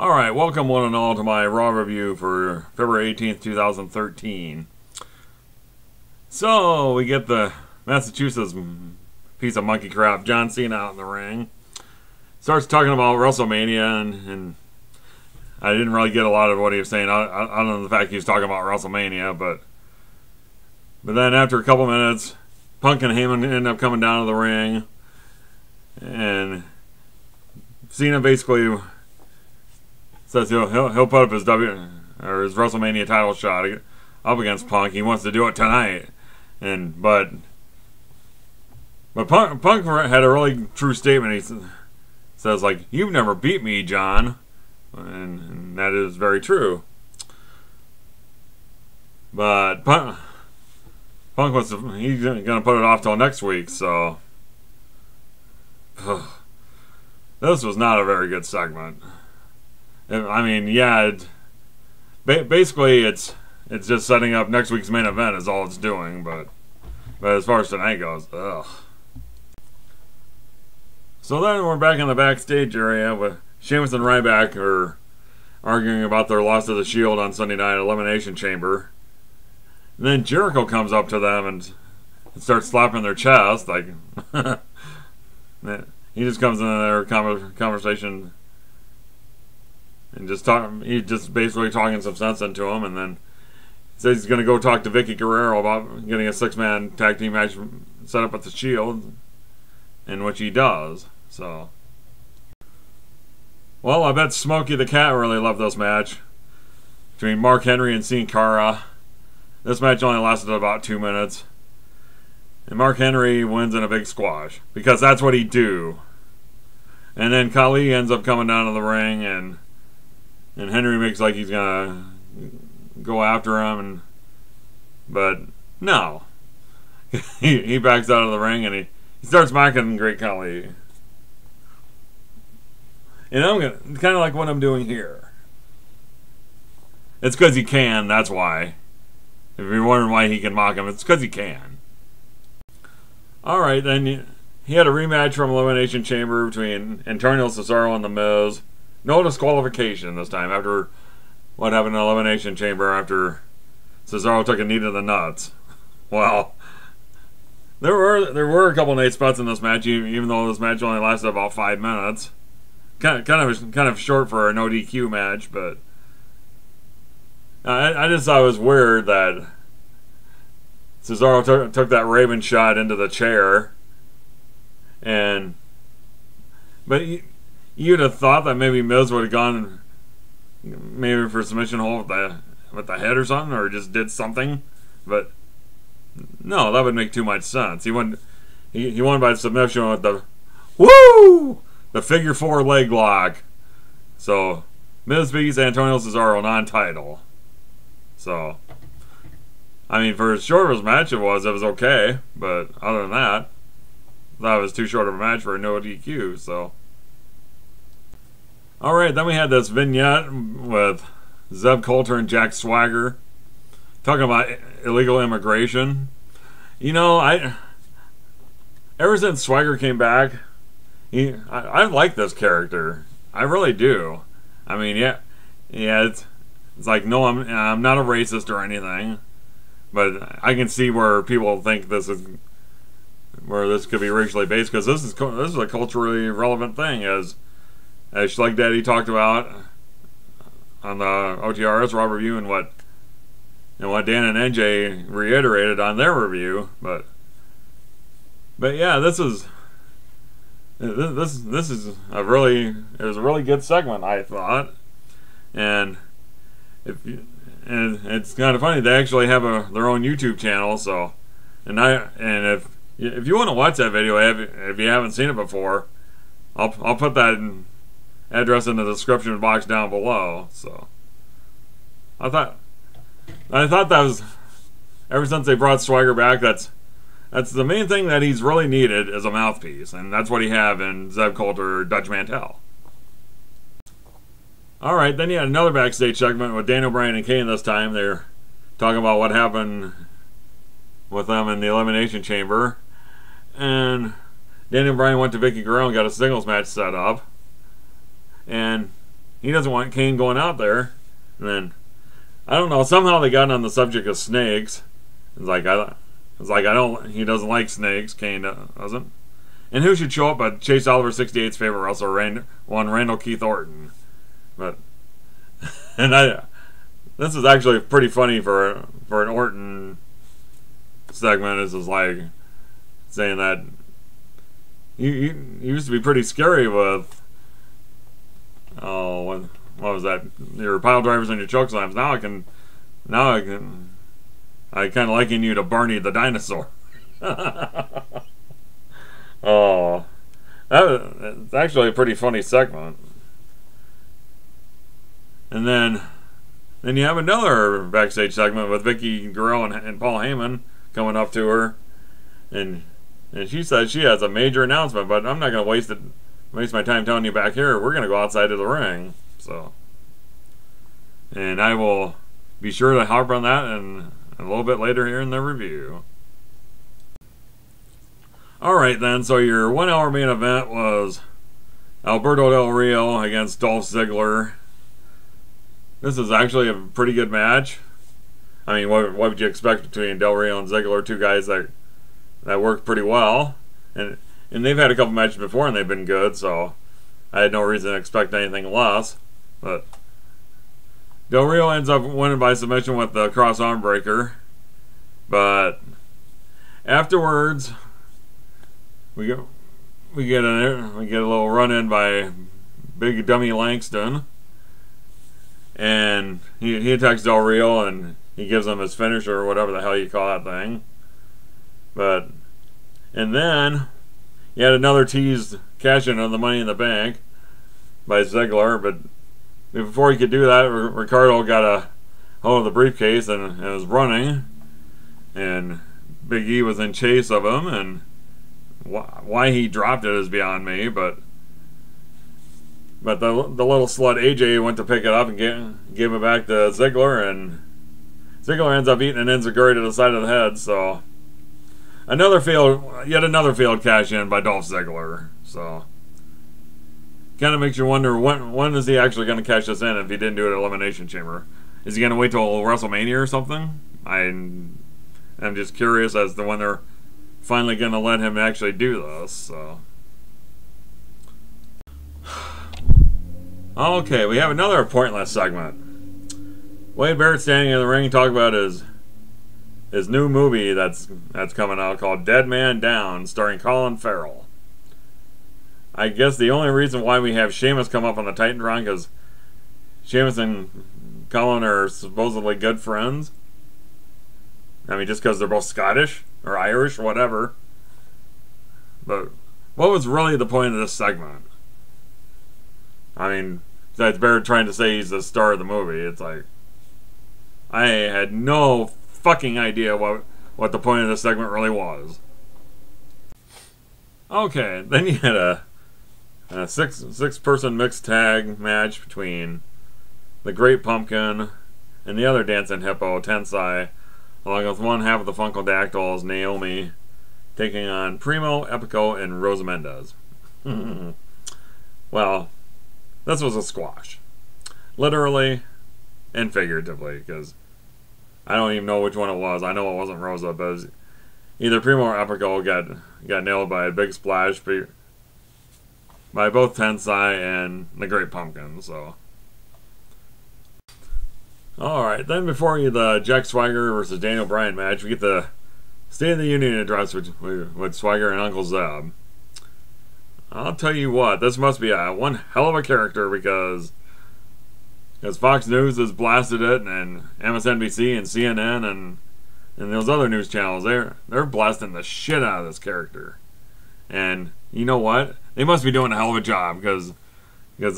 Alright, welcome one and all to my Raw review for February 18th, 2013. So, we get the Massachusetts piece of monkey crap, John Cena, out in the ring. Starts talking about WrestleMania, and I didn't really get a lot of what he was saying, other than the fact he was talking about WrestleMania, but then after a couple minutes, Punk and Heyman end up coming down to the ring, and Cena basically says he'll put up his his WrestleMania title shot up against Punk. He wants to do it tonight, but Punk had a really true statement. He says, like, "You've never beat me, John," and that is very true. But Punk he's gonna put it off till next week. So this was not a very good segment. I mean, yeah, basically it's just setting up next week's main event is all it's doing, but as far as tonight goes, ugh. So then we're back in the backstage area with Sheamus and Ryback are arguing about their loss of the Shield on Sunday Night Elimination Chamber. And then Jericho comes up to them and starts slapping their chest, like he just comes into their conversation and he's just basically talking some sense into him, and then says he's going to go talk to Vicky Guerrero about getting a 6-man tag team match set up at the Shield, in which he does. So, well, I bet Smokey the Cat really loved this match between Mark Henry and Sin Cara. This match only lasted about 2 minutes, and Mark Henry wins in a big squash because that's what he do. And then Khali ends up coming down to the ring, and Henry makes like he's gonna go after him, but no, he backs out of the ring and he starts mocking Great Khali. And I'm gonna kind of like what I'm doing here. It's because he can. That's why. If you're wondering why he can mock him, it's because he can. All right, then he had a rematch from Elimination Chamber between Antonio Cesaro and The Miz. No disqualification this time after what happened in Elimination Chamber after Cesaro took a knee to the nuts. Well, there were a couple nice spots in this match, even though this match only lasted about 5 minutes. Kind of short for a no DQ match, but I just thought it was weird that Cesaro took that Raven shot into the chair, but you'd have thought that maybe Miz would have gone maybe for submission hold with the head or something, or just did something, but no, that would make too much sense. He won by submission with the figure 4 leg lock. So Miz beats Antonio Cesaro non-title. So I mean, for as short of a match it was okay, but other than that, I thought it was too short of a match for a no DQ. So. Alright, then we had this vignette with Zeb Coulter and Jack Swagger talking about illegal immigration. You know, ever since Swagger came back, I like this character. I really do. I mean, yeah, it's like, no, I'm not a racist or anything, but I can see where people think this could be racially based, because this is a culturally relevant thing, as Schleg Daddy talked about on the OTRS Raw review, and what Dan and NJ reiterated on their review. But yeah, this is a really good segment, I thought, and it's kind of funny they actually have their own YouTube channel. So if you want to watch that video, if you haven't seen it before, I'll put that address in the description box down below. So I thought that was, ever since they brought Swagger back, that's the main thing that he's really needed, is a mouthpiece, and that's what he have in Zeb Coulter or Dutch Mantel. Alright, then you had another backstage segment with Daniel Bryan and Kane. This time they're talking about what happened with them in the Elimination Chamber, and Daniel Bryan went to Vicky Guerrero and got a singles match set up. And he doesn't want Kane going out there. And then I don't know. Somehow they got on the subject of snakes. It's like I don't. He doesn't like snakes. Kane doesn't. And who should show up but Chase Oliver 68's favorite wrestler, Randall Keith Orton. But this is actually pretty funny for an Orton segment. This is like saying that you used to be pretty scary with what was that, your pile drivers and your choke slams. Now I kind of liken you to Barney the dinosaur. Oh, it's actually a pretty funny segment. And then you have another backstage segment with Vicky Guerrero and Paul Heyman coming up to her, and she says she has a major announcement, but I'm not going to waste my time telling you back here. We're going to go outside of the ring. So, and I will be sure to harp on that and a little bit later here in the review. Alright then, so your 1 hour main event was Alberto Del Rio against Dolph Ziggler. This is actually a pretty good match. I mean, what would you expect between Del Rio and Ziggler, two guys that worked pretty well. And they've had a couple matches before and they've been good, so I had no reason to expect anything less. But Del Rio ends up winning by submission with the cross arm breaker. But afterwards, we get a little run in by Big Dummy Langston, and he attacks Del Rio and he gives him his finisher or whatever the hell you call that thing. And then you had another teased cash in on the Money in the Bank by Ziggler, but before he could do that, Ricardo got a hold of the briefcase and was running, and Big E was in chase of him, and why he dropped it is beyond me, but the little slut AJ went to pick it up and gave it back to Ziggler, and Ziggler ends up eating an enziguri to the side of the head. So yet another failed cash in by Dolph Ziggler. So kind of makes you wonder when is he actually going to cash this in if he didn't do it at Elimination Chamber? Is he going to wait till WrestleMania or something? I'm just curious as to when they're finally going to let him actually do this. So okay, we have another pointless segment. Wade Barrett standing in the ring talking about his new movie that's coming out called Dead Man Down, starring Colin Farrell. I guess the only reason why we have Sheamus come up on the Titantron because Sheamus and Colin are supposedly good friends. I mean, just because they're both Scottish or Irish or whatever. But what was really the point of this segment? I mean, besides Barrett trying to say he's the star of the movie, it's like I had no fucking idea what the point of this segment really was. Okay, then you had a six-person mixed tag match between the Great Pumpkin and the other dancing hippo, Tensai, along with one half of the Funkadactyls, Naomi, taking on Primo, Epico, and Rosa Mendez. Well, this was a squash. Literally and figuratively, because I don't even know which one it was. I know it wasn't Rosa, but it was either Primo or Epico got nailed by a big splash by both Tensai and the Great Pumpkin, so. Alright, then before the Jack Swagger versus Daniel Bryan match, we get the State of the Union address with Swagger and Uncle Zeb. I'll tell you what, this must be one hell of a character because Fox News has blasted it, and MSNBC and CNN and those other news channels, they're blasting the shit out of this character. And you know what? They must be doing a hell of a job because this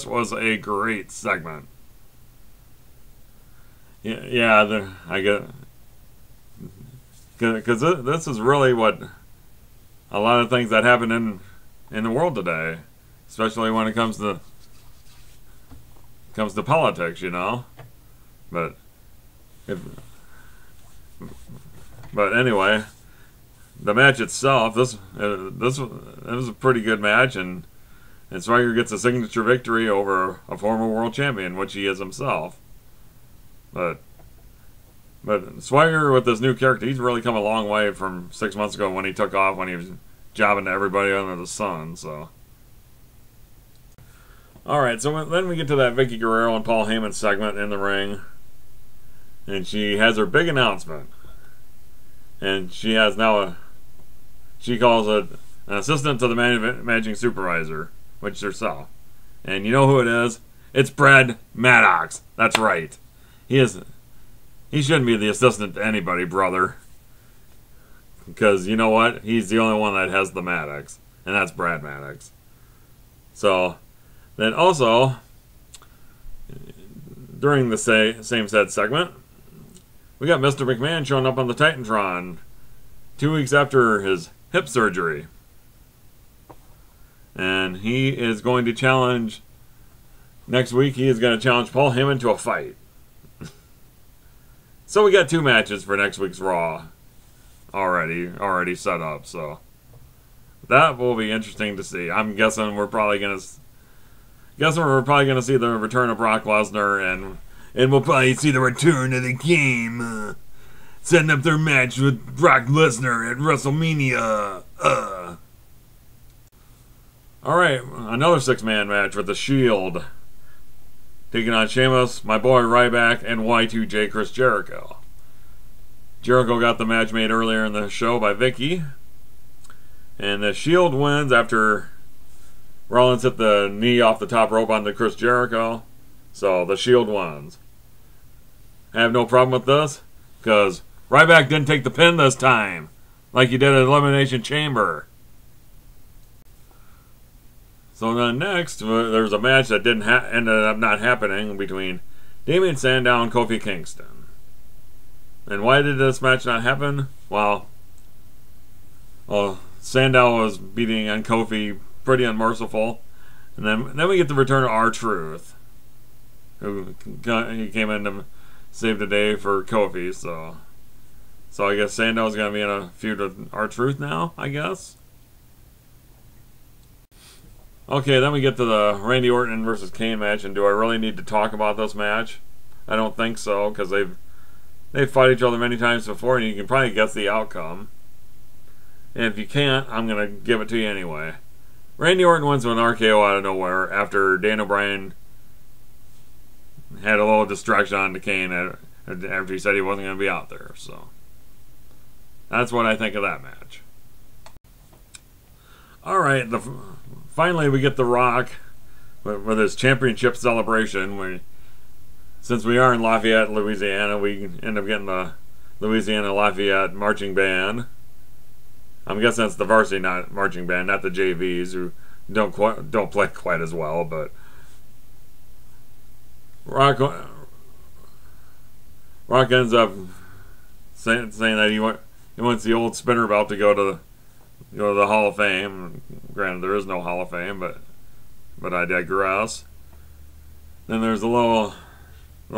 was a great segment. Yeah, I get, because this is really what a lot of things that happen in the world today, especially when it comes to politics, you know. But anyway, the match itself, it was a pretty good match, and And Swagger gets a signature victory over a former world champion, which he is himself. But Swagger with this new character, he's really come a long way from 6 months ago when he took off, when he was jobbing to everybody under the sun. So, all right. So then we get to that Vicky Guerrero and Paul Heyman segment in the ring, and she has her big announcement, and she has now she calls it an assistant to the managing supervisor, which is herself. And you know who it is? It's Brad Maddox. That's right. He shouldn't be the assistant to anybody, brother. Because you know what? He's the only one that has the Maddox. And that's Brad Maddox. So, then also, during the same said segment, we got Mr. McMahon showing up on the Titantron 2 weeks after his hip surgery. And he is going to challenge, next week, he is going to challenge Paul Heyman to a fight. So we got 2 matches for next week's Raw already set up. So that will be interesting to see. I'm guessing we're probably gonna see the return of Brock Lesnar, and we'll probably see the return of the game, setting up their match with Brock Lesnar at WrestleMania. All right, another 6-man match with the Shield. Taking on Sheamus, my boy Ryback, and Y2J Chris Jericho. Jericho got the match made earlier in the show by Vicky. And the Shield wins after Rollins hit the knee off the top rope onto Chris Jericho. So the Shield wins. I have no problem with this, because Ryback didn't take the pin this time, like he did at Elimination Chamber. So then next, there's a match that ended up not happening between Damien Sandow and Kofi Kingston. And why did this match not happen? Well, Sandow was beating on Kofi pretty unmerciful. And then we get the return of R-Truth, who he came in to save the day for Kofi. So I guess Sandow's going to be in a feud with R-Truth now, I guess. Okay, then we get to the Randy Orton versus Kane match, and do I really need to talk about this match? I don't think so, because they've fought each other many times before, and you can probably guess the outcome. And if you can't, I'm going to give it to you anyway. Randy Orton wins with an RKO out of nowhere after Dan O'Brien had a little distraction on to Kane after he said he wasn't going to be out there. So that's what I think of that match. All right, finally, we get The Rock with his championship celebration. Since we are in Lafayette, Louisiana, we end up getting the Louisiana Lafayette marching band. I'm guessing that's the varsity marching band, not the JVs, who don't play quite as well. But Rock ends up saying that he wants the old spinner belt to go to the Hall of Fame. Granted, there is no Hall of Fame, but I digress. Then there's a little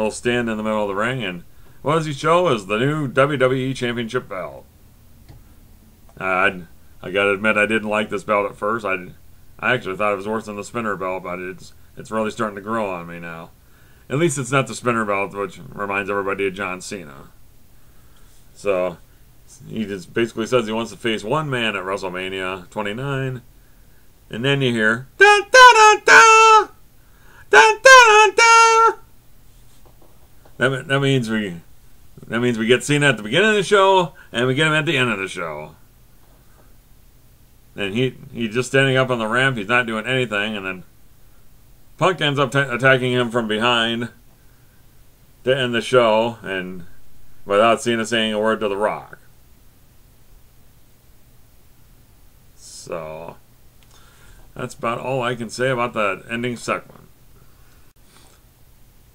stand in the middle of the ring, and what does he show is the new WWE Championship belt. I gotta admit, I didn't like this belt at first. I actually thought it was worse than the spinner belt, but it's really starting to grow on me now. At least it's not the spinner belt, which reminds everybody of John Cena. So he just basically says he wants to face one man at WrestleMania 29, and then you hear da da da da da da da. That means we get Cena at the beginning of the show, and we get him at the end of the show. And he's just standing up on the ramp. He's not doing anything, and then Punk ends up attacking him from behind to end the show, and without Cena saying a word to The Rock. So that's about all I can say about that ending segment.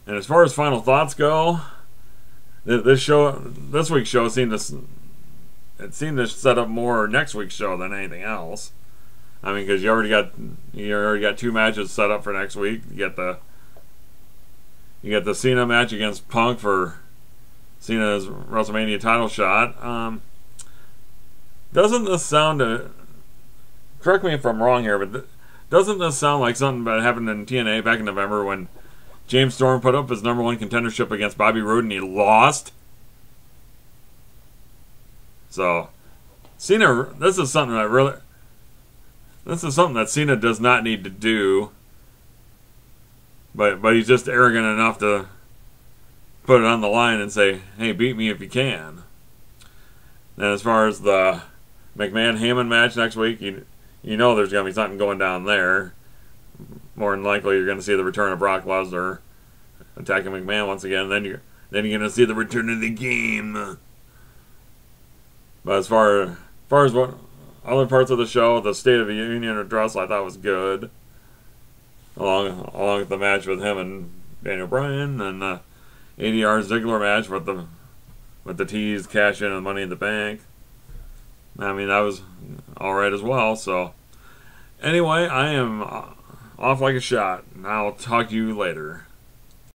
And as far as final thoughts go, this week's show seemed to set up more next week's show than anything else. I mean, because you already got 2 matches set up for next week. You get the Cena match against Punk for Cena's WrestleMania title shot. Doesn't this sound? Correct me if I'm wrong here, but Doesn't this sound like something that happened in TNA back in November when James Storm put up his #1 contendership against Bobby Roode and he lost? So, Cena, this is something that Cena does not need to do. But he's just arrogant enough to put it on the line and say, hey, beat me if you can. And as far as the McMahon-Heyman match next week, you know there's going to be something going down there. More than likely, you're going to see the return of Brock Lesnar attacking McMahon once again. Then you're going to see the return of the game. But as far as what other parts of the show, the State of the Union address I thought was good. Along with the match with him and Daniel Bryan, and the ADR Ziggler match with the tease, cash in, and Money in the Bank. I mean, that was alright as well. So, anyway, I am off like a shot, and I'll talk to you later.